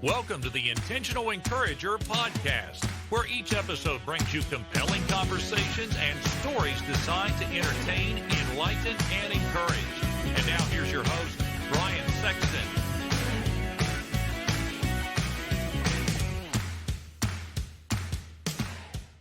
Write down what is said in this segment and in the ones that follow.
Welcome to the Intentional Encourager podcast, where each episode brings you compelling conversations and stories designed to entertain, enlighten, and encourage. And now here's your host, Brian Sexton.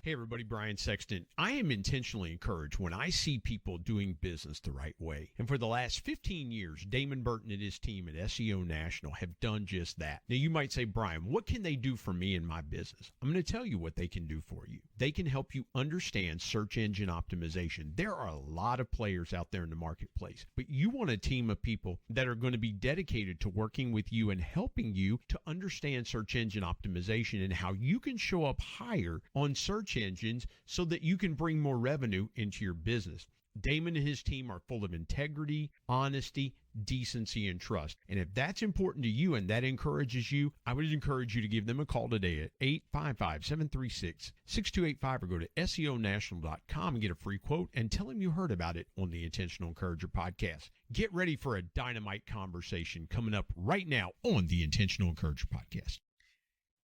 Hey everybody, Brian Sexton. I am intentionally encouraged when I see people doing business the right way. And for the last 15 years, Damon Burton and his team at SEO National have done just that. Now you might say, Brian, what can they do for me in my business? I'm going to tell you what they can do for you. They can help you understand search engine optimization. There are a lot of players out there in the marketplace, but you want a team of people that are going to be dedicated to working with you and helping you to understand search engine optimization and how you can show up higher on search engines so that you can bring more revenue into your business. Damon and his team are full of integrity, honesty, decency, and trust. And if that's important to you and that encourages you, I would encourage you to give them a call today at 855-736-6285 or go to SEOnational.com and get a free quote and tell them you heard about it on the Intentional Encourager podcast. Get ready for a dynamite conversation coming up right now on the Intentional Encourager podcast.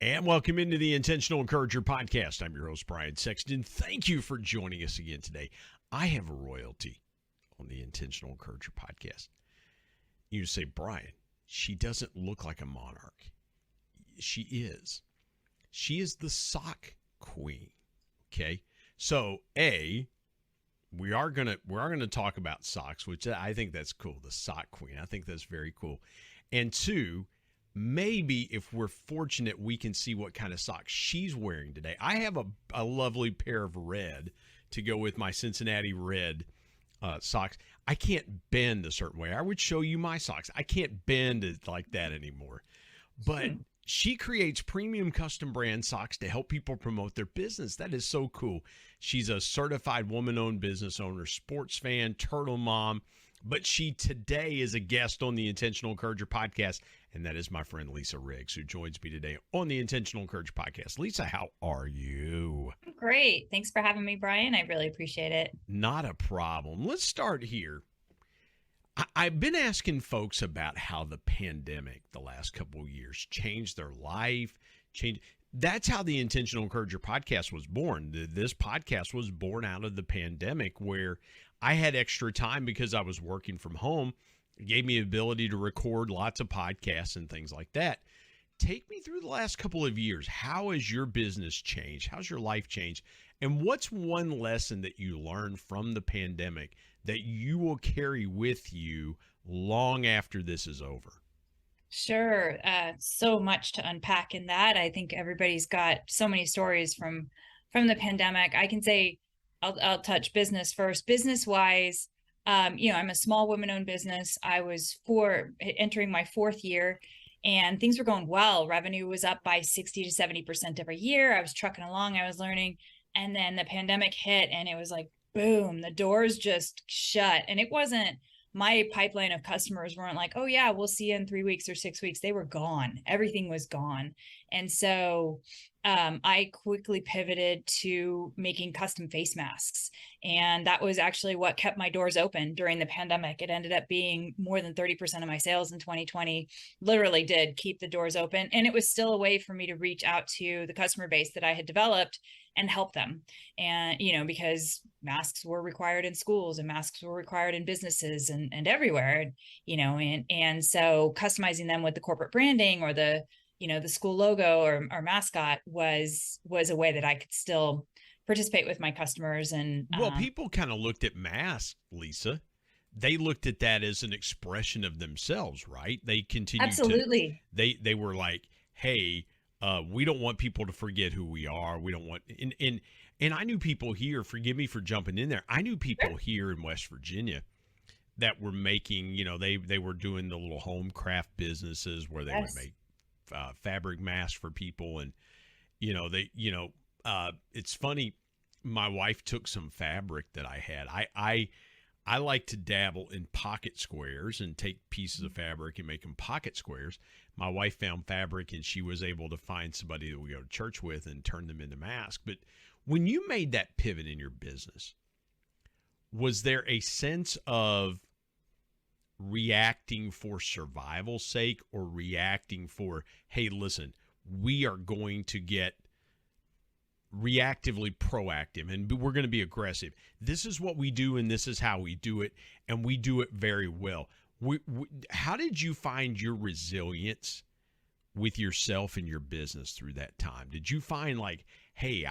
And welcome into the Intentional Encourager podcast. I'm your host, Brian Sexton. Thank you for joining us again today. I have a royalty on the Intentional Encourager podcast. You say, Brian, she doesn't look like a monarch. She is. She is the sock queen. Okay. So we are gonna talk about socks, which I think that's cool. The sock queen. I think that's very cool. And two, maybe if we're fortunate, we can see what kind of socks she's wearing today. I have a lovely pair of red to go with my Cincinnati red socks. I can't bend a certain way. I would show you my socks. I can't bend it like that anymore. But she creates premium custom brand socks to help people promote their business. That is so cool. She's a certified woman-owned business owner, sports fan, turtle mom. But she today is a guest on the Intentional Encourager podcast, and that is my friend Lisa Riggs, who joins me today on the Intentional Encourager podcast. Lisa, how are you? Great. Thanks for having me, Brian. I really appreciate it. Not a problem. Let's start here. I've been asking folks about how the pandemic the last couple of years changed their life. That's how the Intentional Encourager podcast was born. This podcast was born out of the pandemic, where I had extra time because I was working from home. It gave me the ability to record lots of podcasts and things like that. Take me through the last couple of years. How has your business changed? How's your life changed? And what's one lesson that you learned from the pandemic that you will carry with you long after this is over? Sure. So much to unpack in that. I think everybody's got so many stories from the pandemic. I can say I'll touch business first. Business wise, I'm a small women-owned business. I was entering my fourth year, and things were going well. Revenue was up by 60 to 70% every year. I was trucking along. I was learning, and then the pandemic hit, and it was like, boom, the doors just shut. And it wasn't, my pipeline of customers weren't like, oh yeah, we'll see you in 3 weeks or 6 weeks. They were gone. Everything was gone. And so I quickly pivoted to making custom face masks. And that was actually what kept my doors open during the pandemic. It ended up being more than 30% of my sales in 2020, literally did keep the doors open. And it was still a way for me to reach out to the customer base that I had developed and help them. And, because masks were required in schools and masks were required in businesses and everywhere, and so customizing them with the corporate branding or the school logo or mascot was a way that I could still participate with my customers. And well, people kind of looked at masks, Lisa. They looked at that as an expression of themselves, right? They continued absolutely. They were like, hey, we don't want people to forget who we are. We don't want, and I knew people here, forgive me for jumping in there. I knew people here in West Virginia that were making, they were doing the little home craft businesses where they would make fabric masks for people. And, it's funny. My wife took some fabric that I had. I like to dabble in pocket squares and take pieces of fabric and make them pocket squares. My wife found fabric and she was able to find somebody that we go to church with and turn them into masks. But when you made that pivot in your business, was there a sense of reacting for survival's sake or reacting for, hey, listen, we are going to get reactively proactive and we're going to be aggressive. This is what we do and this is how we do it, and we do it very well. How did you find your resilience with yourself and your business through that time? Did you find like, hey,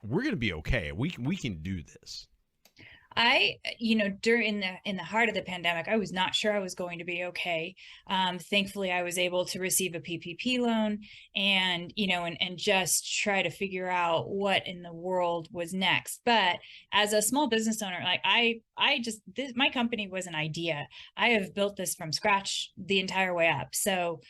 we're going to be okay. We can do this? During in the heart of the pandemic, I was not sure I was going to be okay. Thankfully, I was able to receive a PPP loan and just try to figure out what in the world was next. But as a small business owner, like my company was an idea. I have built this from scratch the entire way up. So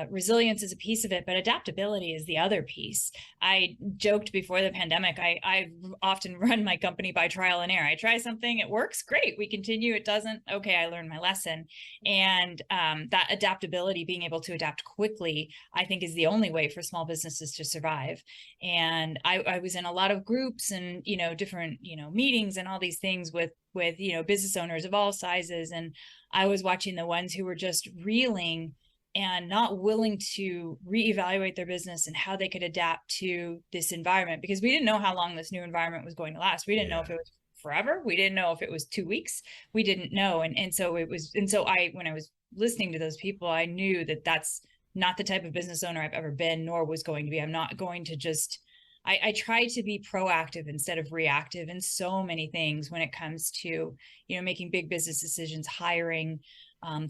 resilience is a piece of it, but adaptability is the other piece. I joked before the pandemic, I often run my company by trial and error. I try something, it works, great. We continue, it doesn't, okay, I learned my lesson. And that adaptability, being able to adapt quickly, I think is the only way for small businesses to survive. And I was in a lot of groups and, different, meetings and all these things with business owners of all sizes. And I was watching the ones who were just reeling and not willing to reevaluate their business and how they could adapt to this environment, because we didn't know how long this new environment was going to last. We didn't know if it was forever. We didn't know if it was 2 weeks. We didn't know. And so when I was listening to those people, I knew that that's not the type of business owner I've ever been, nor was going to be. I'm not going to just, I try to be proactive instead of reactive in so many things when it comes to, making big business decisions, hiring,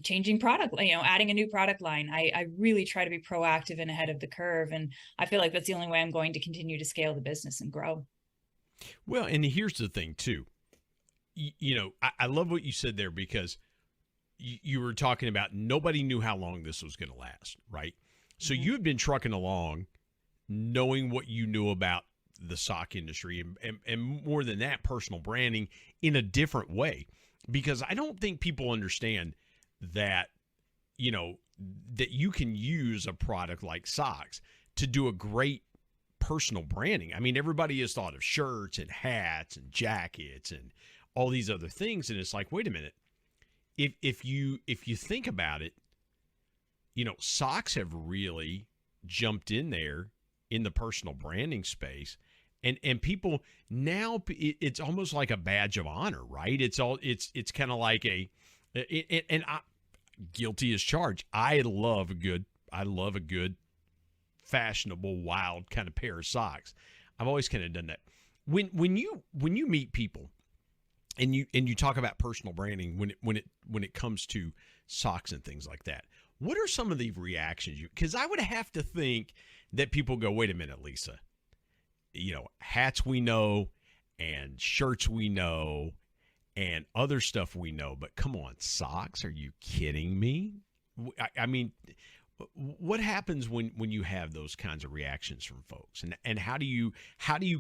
changing product, adding a new product line. I really try to be proactive and ahead of the curve. And I feel like that's the only way I'm going to continue to scale the business and grow. Well, and here's the thing too. I love what you said there, because you were talking about nobody knew how long this was going to last, right? So you had been trucking along, knowing what you knew about the sock industry and more than that, personal branding in a different way, because I don't think people understand that, that you can use a product like socks to do a great personal branding. I mean, everybody has thought of shirts and hats and jackets and all these other things. And it's like, wait a minute. If you think about it, socks have really jumped in there in the personal branding space. And people now, it's almost like a badge of honor, right? It's kind of like and I, guilty as charged. I love a good fashionable, wild kind of pair of socks. I've always kind of done that. When you meet people and you talk about personal branding when it comes to socks and things like that, what are some of the reactions because I would have to think that people go, wait a minute, Lisa, hats we know and shirts we know and other stuff we know, but come on, socks? Are you kidding me? I mean, what happens when you have those kinds of reactions from folks, and how do you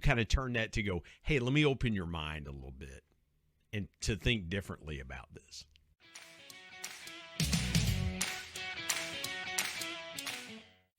kind of turn that to go, hey, let me open your mind a little bit and to think differently about this?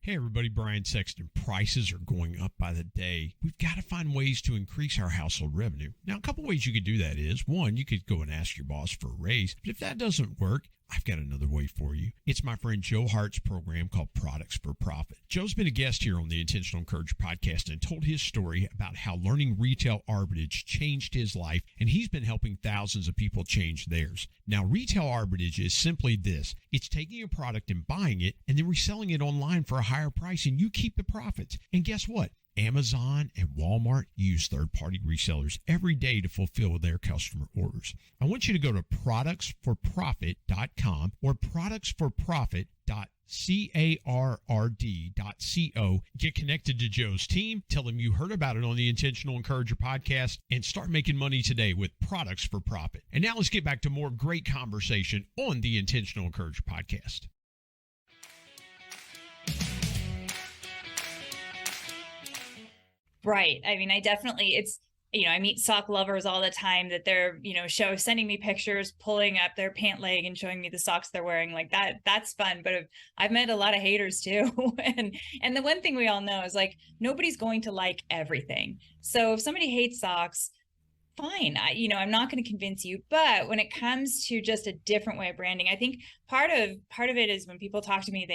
Hey everybody, Brian Sexton. Prices are going up by the day. We've got to find ways to increase our household revenue. Now, a couple ways you could do that is, one, you could go and ask your boss for a raise. But if that doesn't work, I've got another way for you. It's my friend Joe Hart's program called Products for Profit. Joe's been a guest here on the Intentional Encourager podcast and told his story about how learning retail arbitrage changed his life, and he's been helping thousands of people change theirs. Now, retail arbitrage is simply this. It's taking a product and buying it and then reselling it online for a higher price, and you keep the profits. And guess what? Amazon and Walmart use third-party resellers every day to fulfill their customer orders. I want you to go to productsforprofit.com or productsforprofit.carrd.co. Get connected to Joe's team. Tell him you heard about it on the Intentional Encourager podcast and start making money today with Products for Profit. And now let's get back to more great conversation on the Intentional Encourager podcast. Right. I mean, I meet sock lovers all the time that they're, sending me pictures, pulling up their pant leg and showing me the socks they're wearing like that. That's fun. But I've met a lot of haters too. and the one thing we all know is like, nobody's going to like everything. So if somebody hates socks, fine. I'm not going to convince you. But when it comes to just a different way of branding, I think part of it is when people talk to me,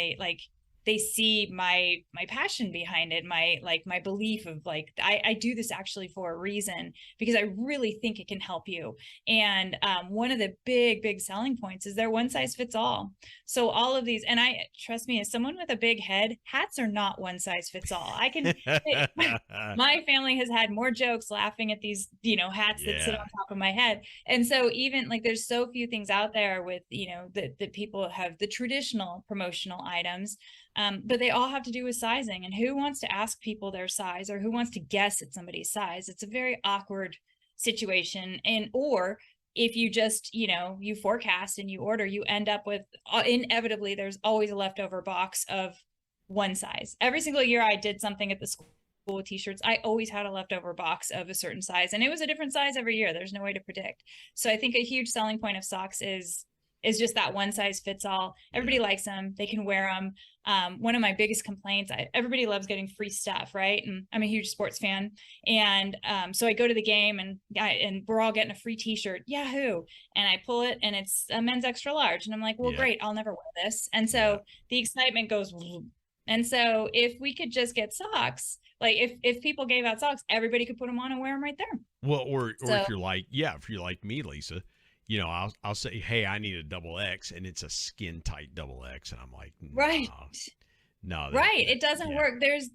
they see my passion behind it, my belief of I do this actually for a reason, because I really think it can help you. And one of the big selling points is they're one size fits all. So all of these, and I trust me, as someone with a big head, hats are not one size fits all. I can my family has had more jokes laughing at these hats that sit on top of my head. And so even there's so few things out there with that people have the traditional promotional items. But they all have to do with sizing, and who wants to ask people their size, or who wants to guess at somebody's size? It's a very awkward situation. And or if you just you forecast and you order, you end up with inevitably there's always a leftover box of one size. Every single year I did something at the school with t-shirts, I always had a leftover box of a certain size, and it was a different size every year. There's no way to predict. So I think a huge selling point of socks is just that one size fits all. Everybody likes them. They can wear them. One of my biggest complaints, everybody loves getting free stuff, right? And I'm a huge sports fan. And so I go to the game and we're all getting a free t-shirt, Yahoo. And I pull it and it's a men's extra large. And I'm like, well, great, I'll never wear this. And so the excitement goes. And so if we could just get socks, if people gave out socks, everybody could put them on and wear them right there. Well, or if you're like me, Lisa, I'll say, hey, I need a double X, and it's a skin tight double X, and I'm like, no, right. It doesn't work. There's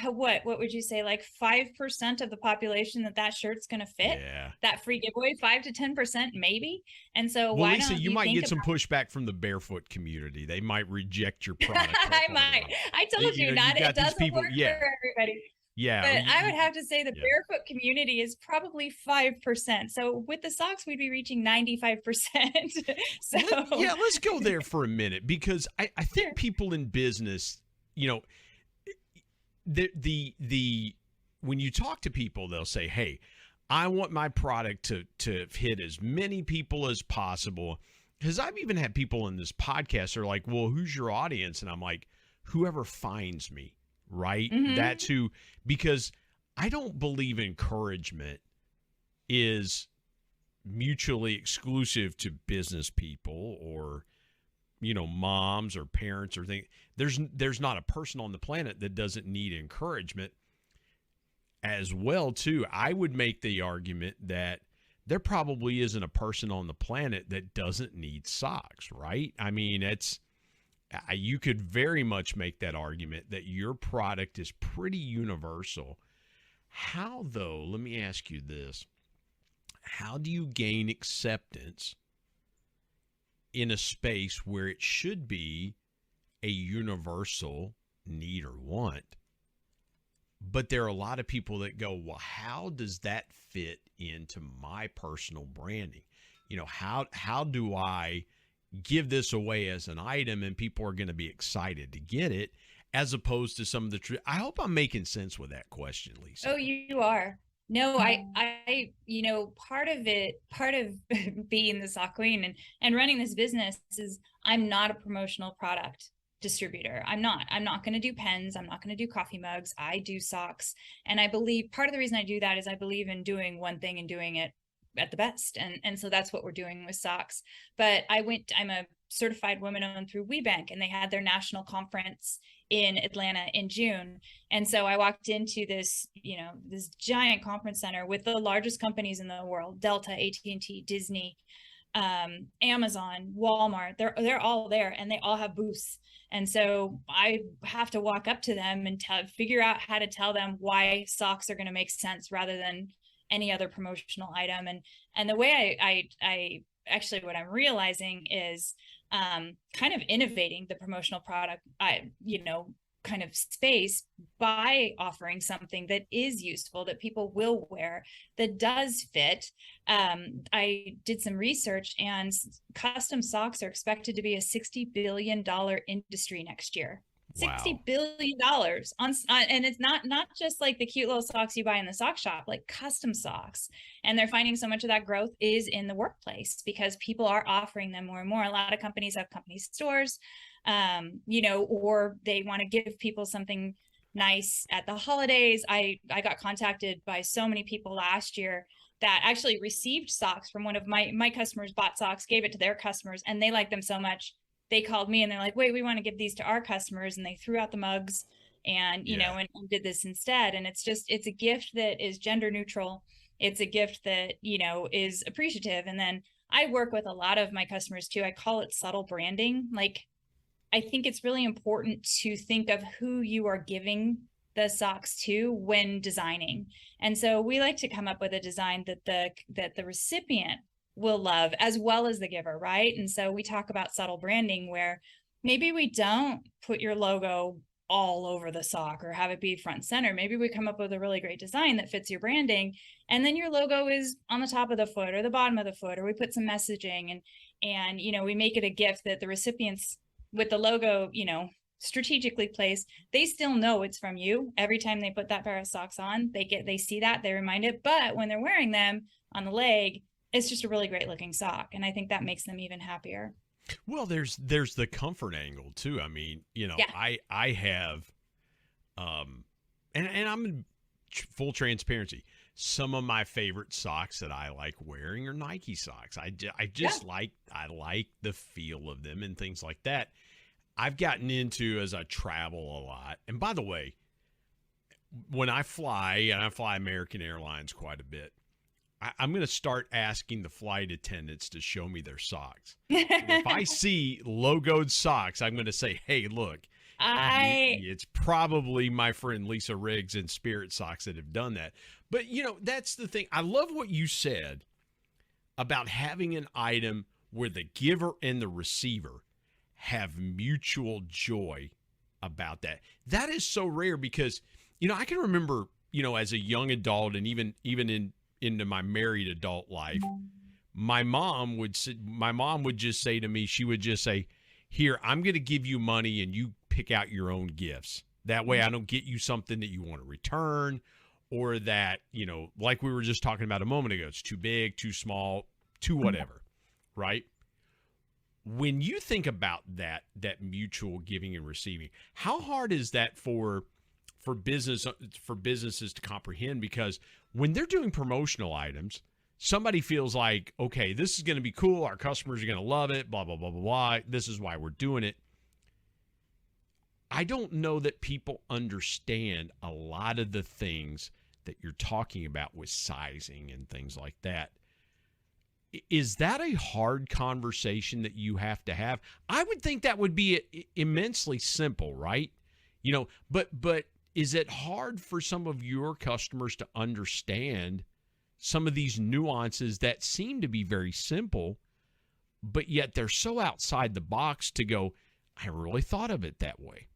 what would you say, 5% of the population that shirt's going to fit? That free giveaway, 5 to 10% maybe. And so why Lisa, you might get some pushback from the barefoot community. They might reject your product. I might. I told you not. It doesn't work for everybody. Yeah. But I would have to say the barefoot community is probably 5%. So with the socks, we'd be reaching 95%. So let's go there for a minute, because I think people in business, the when you talk to people, they'll say, hey, I want my product to hit as many people as possible. Because I've even had people in this podcast are like, well, who's your audience? And I'm like, whoever finds me. Right? Mm-hmm. That's who, because I don't believe encouragement is mutually exclusive to business people or, moms or parents or things. There's not a person on the planet that doesn't need encouragement as well, too. I would make the argument that there probably isn't a person on the planet that doesn't need socks, right? I mean, you could very much make that argument that your product is pretty universal. How, though, let me ask you this. How do you gain acceptance in a space where it should be a universal need or want? But there are a lot of people that go, well, how does that fit into my personal branding? How do I give this away as an item and people are going to be excited to get it, as opposed to some of the I hope I'm making sense with that question, Lisa. Oh, you are. No, I part of being the sock queen and running this business is I'm not a promotional product distributor. I'm not going to do pens. I'm not going to do coffee mugs. I do socks. And I believe part of the reason I do that is I believe in doing one thing and doing it at the best. And so that's what we're doing with socks. But I'm a certified woman-owned through WeBank, and they had their national conference in Atlanta in June. And so I walked into this, this giant conference center with the largest companies in the world, Delta, AT&T, Disney, Amazon, Walmart. They're all there, and they all have booths. And so I have to walk up to them and figure out how to tell them why socks are going to make sense rather than any other promotional item. And the way I actually, what I'm realizing is kind of innovating the promotional product, kind of space by offering something that is useful, that people will wear, that does fit. I did some research, and custom socks are expected to be a $60 billion industry next year. Wow. $60 billion on, and it's not just like the cute little socks you buy in the sock shop, like custom socks. And they're finding so much of that growth is in the workplace because people are offering them more and more. A lot of companies have company stores, or they want to give people something nice at the holidays. I got contacted by so many people last year that actually received socks from one of my customers, bought socks, gave it to their customers, and they liked them so much. They called me and they're like, wait, we want to give these to our customers. And they threw out the mugs and, you know, and did this instead. And it's a gift that is gender neutral. It's a gift that, you know, is appreciative. And then I work with a lot of my customers too. I call it subtle branding. Like, I think it's really important to think of who you are giving the socks to when designing. And so we like to come up with a design that the recipient will love as well as the giver, right? And so we talk about subtle branding where maybe we don't put your logo all over the sock or have it be front and center. Maybe we come up with a really great design that fits your branding, and then your logo is on the top of the foot or the bottom of the foot, or we put some messaging and you know, we make it a gift that the recipients with the logo, you know, strategically placed, they still know it's from you. Every time they put that pair of socks on, they see that, they remind it. But when they're wearing them on the leg, it's just a really great looking sock. And I think that makes them even happier. Well, there's the comfort angle too. I mean, you know, I have, and I'm in full transparency. Some of my favorite socks that I like wearing are Nike socks. I just like the feel of them and things like that. I've gotten into as I travel a lot. And by the way, when I fly, and I fly American Airlines quite a bit, I'm going to start asking the flight attendants to show me their socks. If I see logoed socks, I'm going to say, hey, look, it's probably my friend Lisa Riggs and Spirit Socks that have done that. But, you know, that's the thing. I love what you said about having an item where the giver and the receiver have mutual joy about that. That is so rare because, you know, I can remember, you know, as a young adult and even into my married adult life, my mom would just say to me, she would just say, here, I'm going to give you money and you pick out your own gifts. That way I don't get you something that you want to return, or that, you know, like we were just talking about a moment ago, it's too big, too small, too whatever, right? When you think about that mutual giving and receiving, how hard is that for businesses to comprehend? Because when they're doing promotional items, somebody feels like, okay, this is going to be cool. Our customers are going to love it, blah, blah, blah, blah, blah. This is why we're doing it. I don't know that people understand a lot of the things that you're talking about with sizing and things like that. Is that a hard conversation that you have to have? I would think that would be immensely simple, right? You know, but is it hard for some of your customers to understand some of these nuances that seem to be very simple, but yet they're so outside the box to go, I really thought of it that way?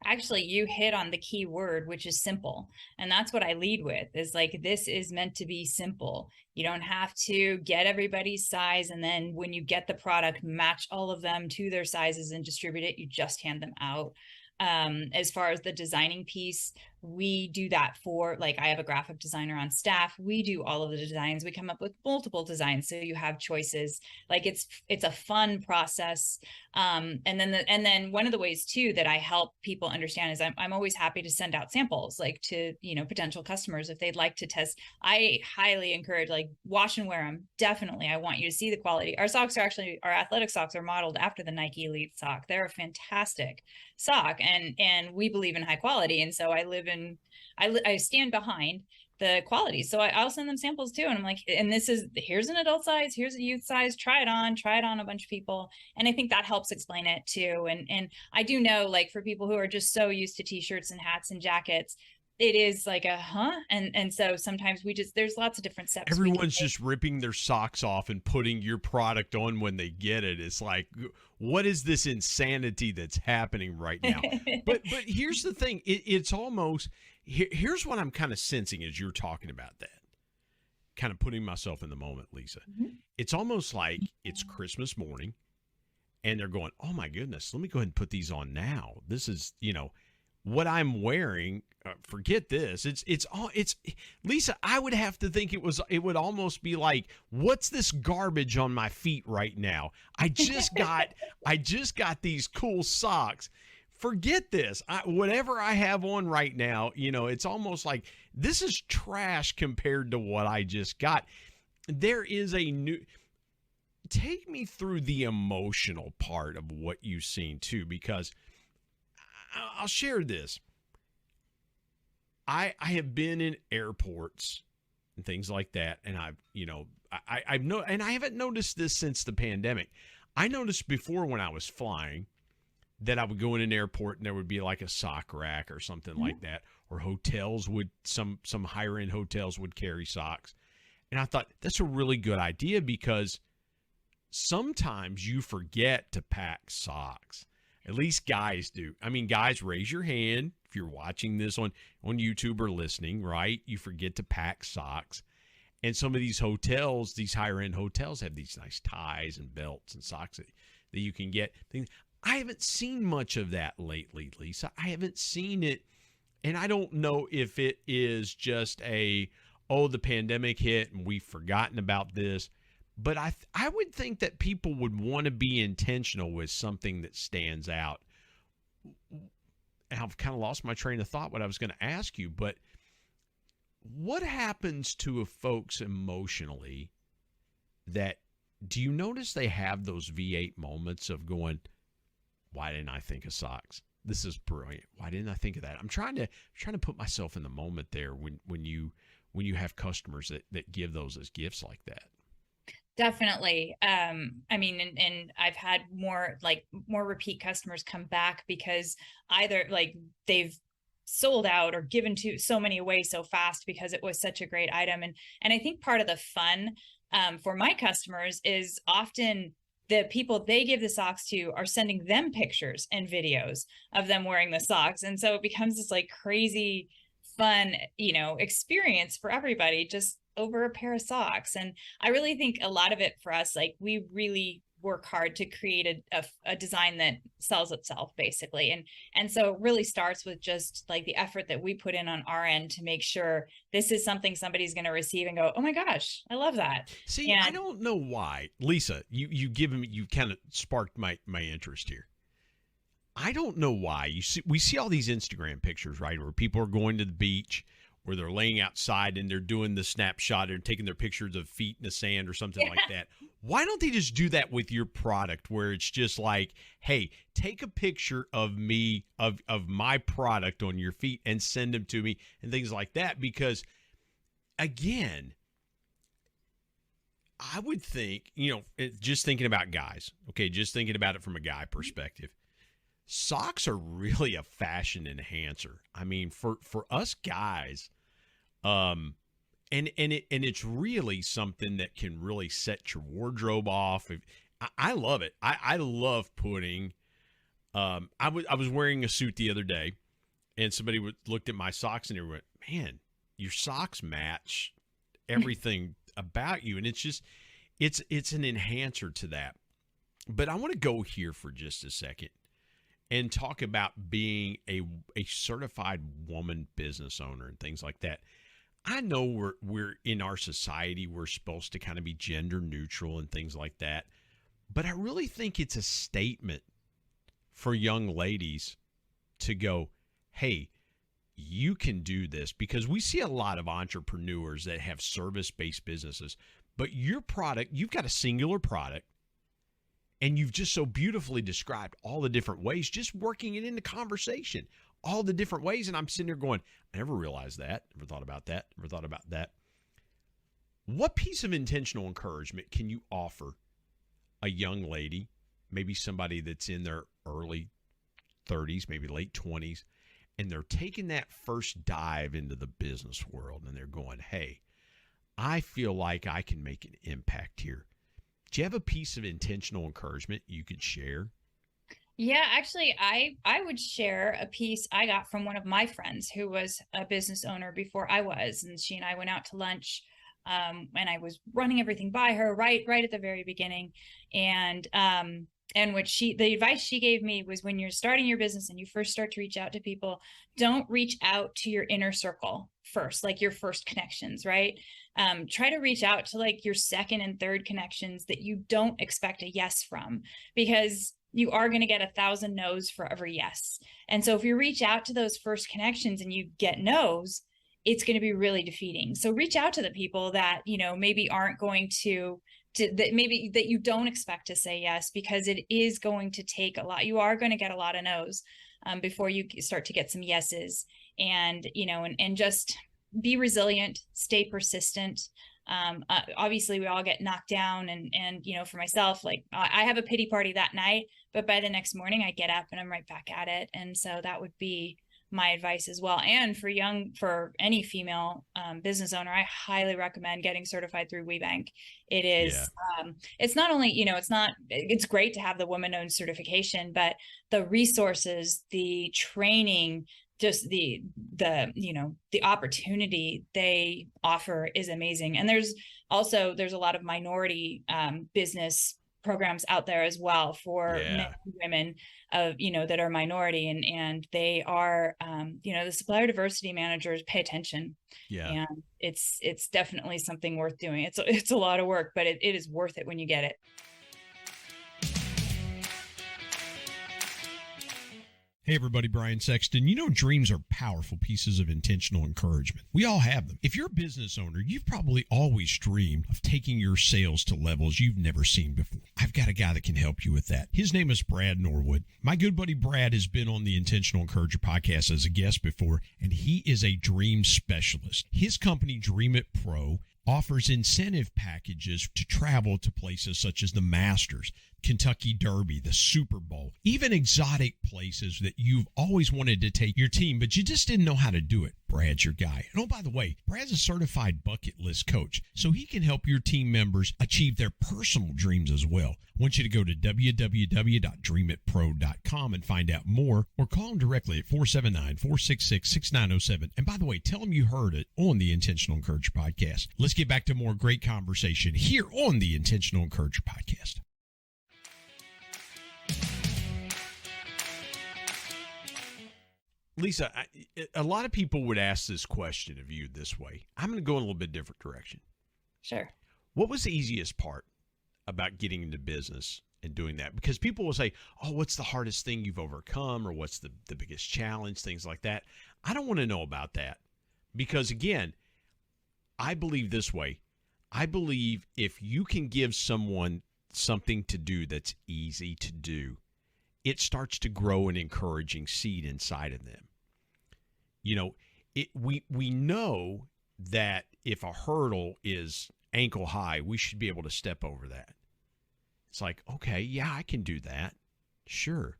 Actually, you hit on the key word, which is simple. And that's what I lead with, is like, this is meant to be simple. You don't have to get everybody's size, and then when you get the product, match all of them to their sizes and distribute it. You just hand them out. As far as the designing piece, we do that for, like, I have a graphic designer on staff. We do all of the designs. We come up with multiple designs, so you have choices. Like, it's a fun process. And then one of the ways too that I help people understand is I'm always happy to send out samples, like, to, you know, potential customers if they'd like to test. I highly encourage, like, wash and wear them. Definitely, I want you to see the quality. Our athletic socks are modeled after the Nike Elite sock. They're a fantastic sock, and we believe in high quality. And so I stand behind the quality. So I'll send them samples too. And I'm like, and here's an adult size, here's a youth size, try it on a bunch of people. And I think that helps explain it too. And I do know, like, for people who are just so used to t-shirts and hats and jackets, it is like and so sometimes there's lots of different steps. Everyone's just ripping their socks off and putting your product on when they get it. It's like, what is this insanity that's happening right now? but here's the thing. It's almost, here's what I'm kind of sensing as you're talking about that, kind of putting myself in the moment, Lisa. Mm-hmm. It's almost like it's Christmas morning and they're going, oh my goodness, let me go ahead and put these on now. This is, you know, what I'm wearing. Forget this. It's Lisa, I would have to think it would almost be like, what's this garbage on my feet right now? I just got these cool socks forget this. Whatever I have on right now, it's almost like this is trash compared to what I just got. There is a new. Take me through the emotional part of what you've seen too, because I'll share this. I have been in airports and things like that, and and I haven't noticed this since the pandemic. I noticed before when I was flying that I would go in an airport and there would be like a sock rack or something like that, or hotels would some higher end hotels would carry socks, and I thought that's a really good idea because sometimes you forget to pack socks. At least guys do. I mean, guys, raise your hand if you're watching this on YouTube or listening, right? You forget to pack socks. And some of these hotels, these higher-end hotels, have these nice ties and belts and socks that you can get. I haven't seen much of that lately, Lisa. I haven't seen it. And I don't know if it is just the pandemic hit and we've forgotten about this. But I would think that people would want to be intentional with something that stands out. And I've kind of lost my train of thought what I was going to ask you, but what happens to folks emotionally that, do you notice they have those V8 moments of going, why didn't I think of socks? This is brilliant. Why didn't I think of that? I'm trying to put myself in the moment there when you have customers that give those as gifts like that. Definitely. I mean, and I've had more repeat customers come back because either like they've sold out or given to so many away so fast because it was such a great item. And I think part of the fun for my customers is often the people they give the socks to are sending them pictures and videos of them wearing the socks. And so it becomes this like crazy fun, experience for everybody just over a pair of socks. And I really think a lot of it for us, like we really work hard to create a design that sells itself basically. And so it really starts with just like the effort that we put in on our end to make sure this is something somebody's going to receive and go, oh my gosh, I love that. See, I don't know why, Lisa, you kind of sparked my interest here. I don't know why we see all these Instagram pictures, right? Where people are going to the beach, where they're laying outside and they're doing the snapshot and taking their pictures of feet in the sand or something like that. Why don't they just do that with your product where it's just like, hey, take a picture of me, of my product on your feet and send them to me and things like that? Because, again, I would think, just thinking about guys, okay, just thinking about it from a guy perspective, socks are really a fashion enhancer. I mean, for us guys, and it's really something that can really set your wardrobe off. I love it. I love putting. I was wearing a suit the other day, and somebody looked at my socks and they went, "Man, your socks match everything about you," and it's just it's an enhancer to that. But I want to go here for just a second and talk about being a certified woman business owner and things like that. I know we're in our society, we're supposed to kind of be gender neutral and things like that. But I really think it's a statement for young ladies to go, hey, you can do this, because we see a lot of entrepreneurs that have service-based businesses, but your product, you've got a singular product. And you've just so beautifully described all the different ways, just working it into conversation, all the different ways. And I'm sitting there going, I never realized that, never thought about that, never thought about that. What piece of intentional encouragement can you offer a young lady, maybe somebody that's in their early 30s, maybe late 20s, and they're taking that first dive into the business world and they're going, hey, I feel like I can make an impact here. Do you have a piece of intentional encouragement you could share? Yeah, actually, I would share a piece I got from one of my friends who was a business owner before I was, and she and I went out to lunch, and I was running everything by her right at the very beginning, and the advice she gave me was, when you're starting your business and you first start to reach out to people, don't reach out to your inner circle first, like your first connections, right? Try to reach out to like your second and third connections that you don't expect a yes from, because you are going to get 1,000 no's for every yes. And so if you reach out to those first connections and you get no's, it's going to be really defeating. So reach out to the people that, maybe aren't going to that maybe that you don't expect to say yes, because it is going to take a lot. You are going to get a lot of no's before you start to get some yeses. And, and just be resilient, stay persistent. Obviously we all get knocked down, and for myself, like I have a pity party that night, but by the next morning I get up and I'm right back at it. And so that would be my advice as well. And for any female business owner, I highly recommend getting certified through WeBank. It is, it's not only, it's great to have the woman-owned certification, but the resources, the training, just the opportunity they offer is amazing. And there's a lot of minority business programs out there as well for men and women that are minority, and they are the supplier diversity managers pay attention. And it's definitely something worth doing. It's a lot of work, but it is worth it when you get it. Hey everybody, Brian Sexton. Dreams are powerful pieces of intentional encouragement. We all have them. If you're a business owner, you've probably always dreamed of taking your sales to levels you've never seen before. I've got a guy that can help you with that. His name is Brad Norwood. My good buddy Brad has been on the Intentional Encourager podcast as a guest before, and he is a dream specialist. His company, Dream It Pro, offers incentive packages to travel to places such as the Masters, Kentucky Derby, the Super Bowl, even exotic places that you've always wanted to take your team, but you just didn't know how to do it. Brad's your guy. And oh, by the way, Brad's a certified bucket list coach, so he can help your team members achieve their personal dreams as well. I want you to go to www.dreamitpro.com and find out more, or call him directly at 479-466-6907. And by the way, tell him you heard it on the Intentional Encourager podcast. Let's get back to more great conversation here on the Intentional Encourager podcast. Lisa, a lot of people would ask this question of you this way. I'm going to go in a little bit different direction. Sure. What was the easiest part about getting into business and doing that? Because people will say, oh, what's the hardest thing you've overcome, or what's the biggest challenge, things like that. I don't want to know about that, because, again, I believe this way. I believe if you can give someone something to do that's easy to do, it starts to grow an encouraging seed inside of them. We know that if a hurdle is ankle high, we should be able to step over that. It's like, okay, yeah, I can do that. Sure.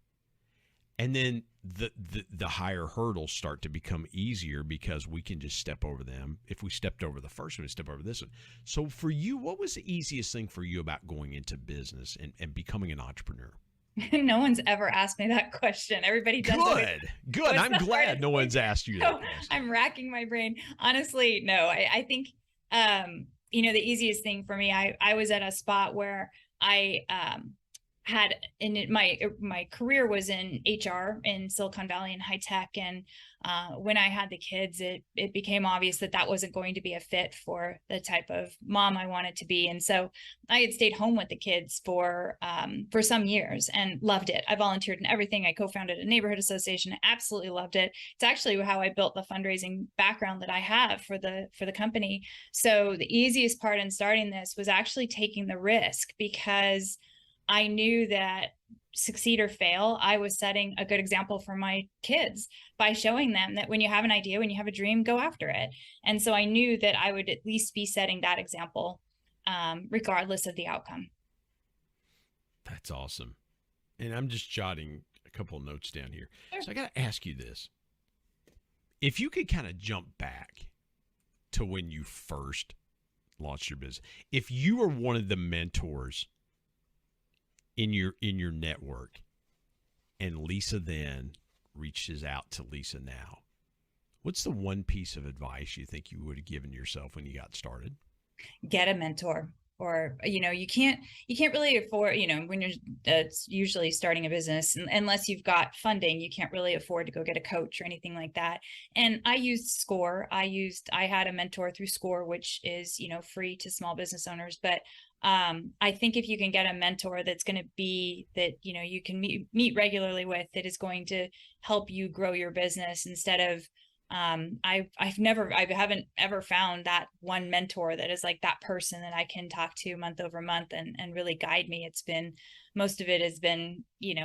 And then the higher hurdles start to become easier because we can just step over them. If we stepped over the first one, we step over this one. So for you, what was the easiest thing for you about going into business and becoming an entrepreneur? No one's ever asked me that question. Everybody does. Good. I'm glad no one's asked you that question. I'm racking my brain. Honestly, no. I think, the easiest thing for me, I was at a spot where I had my career was in HR in Silicon Valley in high tech, and when I had the kids, it became obvious that wasn't going to be a fit for the type of mom I wanted to be, and so I had stayed home with the kids for some years and loved it. I volunteered in everything. I co-founded a neighborhood association. I absolutely loved it. It's actually how I built the fundraising background that I have for the company. So the easiest part in starting this was actually taking the risk, because I knew that succeed or fail, I was setting a good example for my kids by showing them that when you have an idea, when you have a dream, go after it. And so I knew that I would at least be setting that example, regardless of the outcome. That's awesome. And I'm just jotting a couple of notes down here. Sure. So I got to ask you this. If you could kind of jump back to when you first launched your business, if you were one of the mentors in your network, and Lisa then reaches out to Lisa now, what's the one piece of advice you think you would have given yourself when you got started? Get a mentor. Or, you can't really afford, when you're usually starting a business, unless you've got funding, you can't really afford to go get a coach or anything like that. And I used SCORE. I had a mentor through SCORE, which is, free to small business owners, but I think if you can get a mentor that's going to be that, you can meet regularly with, that is going to help you grow your business instead of, I haven't ever found that one mentor that is like that person that I can talk to month over month and really guide me. Most of it has been,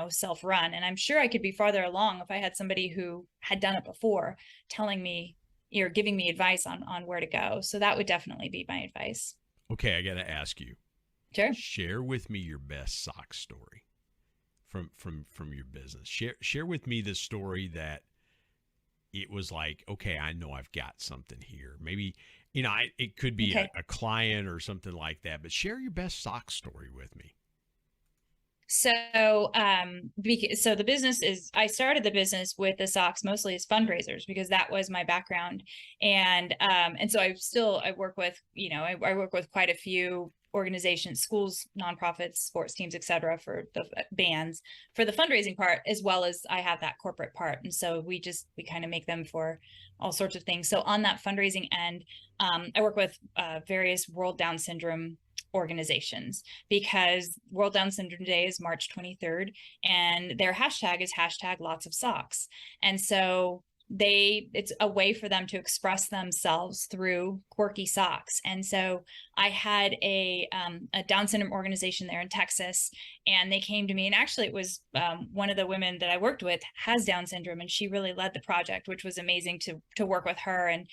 self-run. And I'm sure I could be farther along if I had somebody who had done it before telling me, or giving me advice on where to go. So that would definitely be my advice. Okay, I got to ask you. Sure. Share with me your best sock story from your business. Share with me the story that it was like, okay, I know I've got something here. Maybe, it could be okay. a client or something like that, but share your best sock story with me. So, the business I started the business with the socks mostly as fundraisers because that was my background. And so I work with, I work with quite a few organizations, schools, nonprofits, sports teams, et cetera, for the bands, for the fundraising part, as well as I have that corporate part. And so we kind of make them for all sorts of things. So on that fundraising end, I work with various World Down Syndrome organizations, because World Down Syndrome Day is March 23rd and their hashtag is #lots of socks. And so it's a way for them to express themselves through quirky socks. And so I had a Down syndrome organization there in Texas, and they came to me, and actually it was one of the women that I worked with has Down syndrome, and she really led the project, which was amazing to work with her and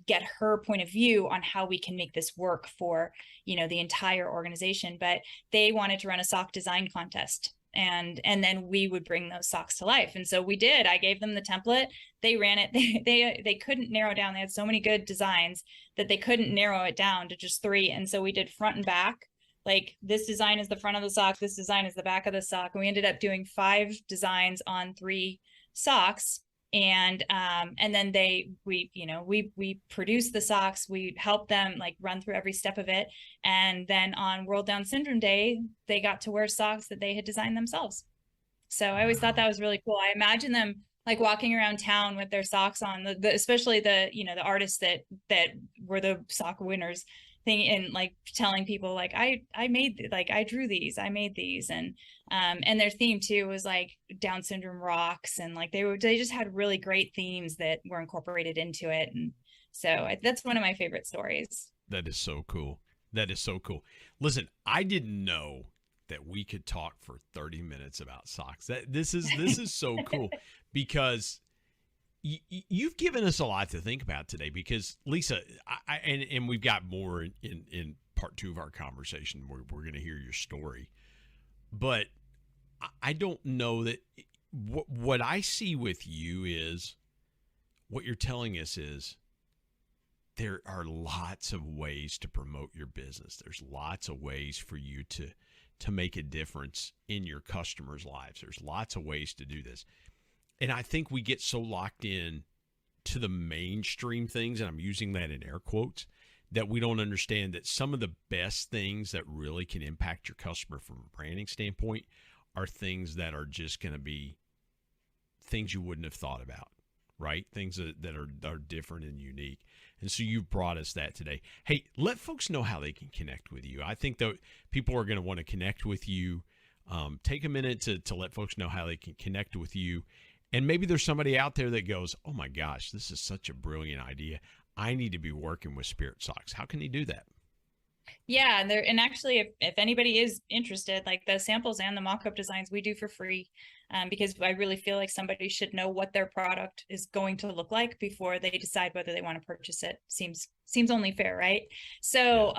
get her point of view on how we can make this work for, the entire organization. But they wanted to run a sock design contest, and then we would bring those socks to life. And so we did. I gave them the template, they ran it. They couldn't narrow down. They had so many good designs that they couldn't narrow it down to just 3. And so we did front and back. Like, this design is the front of the sock, this design is the back of the sock. And we ended up doing 5 designs on 3 socks. And then we produced the socks, we helped them like run through every step of it. And then on World Down Syndrome Day, they got to wear socks that they had designed themselves. So I always thought that was really cool. I imagine them like walking around town with their socks on, especially the artists that were the sock winners thing, and like telling people like, I drew these, I made these. And their theme too was like Down syndrome rocks, and like they just had really great themes that were incorporated into it. And so that's one of my favorite stories. That is so cool. That is so cool. Listen, I didn't know that we could talk for 30 minutes about socks. This is so cool, because you've given us a lot to think about today. Because Lisa, and we've got more in part 2 of our conversation where we're going to hear your story. But I don't know that what I see with you is, what you're telling us is, there are lots of ways to promote your business. There's lots of ways for you to make a difference in your customers' lives. There's lots of ways to do this. And I think we get so locked in to the mainstream things, and I'm using that in air quotes, that we don't understand that some of the best things that really can impact your customer from a branding standpoint are things that are just going to be things you wouldn't have thought about, right? Things that are different and unique. And so you brought us that today. Hey, let folks know how they can connect with you. I think that people are going to want to connect with you. Take a minute to let folks know how they can connect with you. And maybe there's somebody out there that goes, oh my gosh, this is such a brilliant idea. I need to be working with Spirit Socks. How can he do that? Yeah, and actually, if anybody is interested, like the samples and the mock-up designs we do for free, because I really feel like somebody should know what their product is going to look like before they decide whether they want to purchase it. Seems only fair, right? So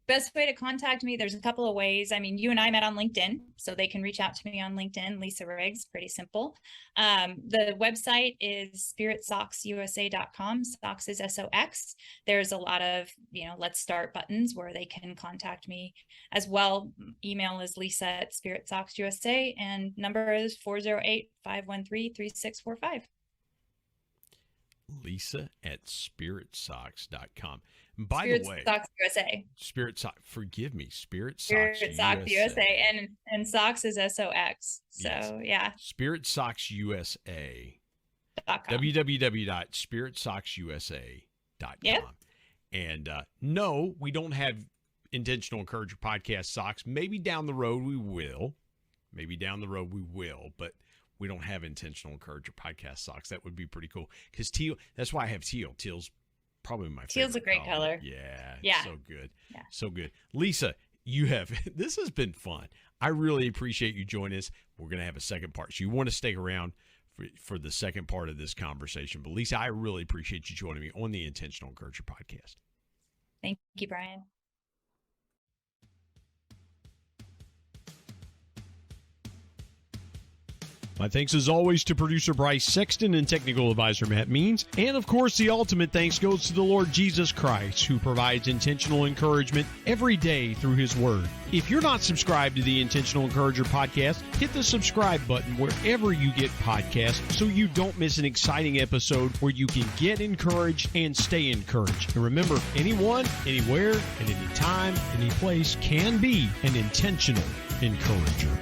best way to contact me, there's a couple of ways. I mean, you and I met on LinkedIn, so they can reach out to me on LinkedIn, Lisa Riggs, pretty simple. The website is spiritsocksusa.com. Socks is SOX. There's a lot of, let's start buttons where they can contact me as well. Email is lisa@spiritsocksusa, and number is 408-513-3645. Lisa@spiritsocks.com. By Spirit the way, Socks USA. Spirit Socks, forgive me, Spirit Socks USA. And Socks is SOX. So yes. Yeah. Spirit Socks USA. .com. www.spiritsocksusa.com. Yep. And no, we don't have Intentional Encourager podcast socks. Maybe down the road we will. But we don't have Intentional Encourager podcast socks. That would be pretty cool. Because teal, that's why I have teal. Teal's probably my favorite. Teal's a great color. Yeah. So good. Yeah. So good. Lisa, this has been fun. I really appreciate you joining us. We're going to have a second part. So you want to stick around for the second part of this conversation. But Lisa, I really appreciate you joining me on the Intentional Encourager podcast. Thank you, Brian. My thanks as always to producer Bryce Sexton and technical advisor Matt Means. And of course, the ultimate thanks goes to the Lord Jesus Christ, who provides intentional encouragement every day through his word. If you're not subscribed to the Intentional Encourager podcast, hit the subscribe button wherever you get podcasts so you don't miss an exciting episode where you can get encouraged and stay encouraged. And remember, anyone, anywhere, at any time, any place can be an intentional encourager.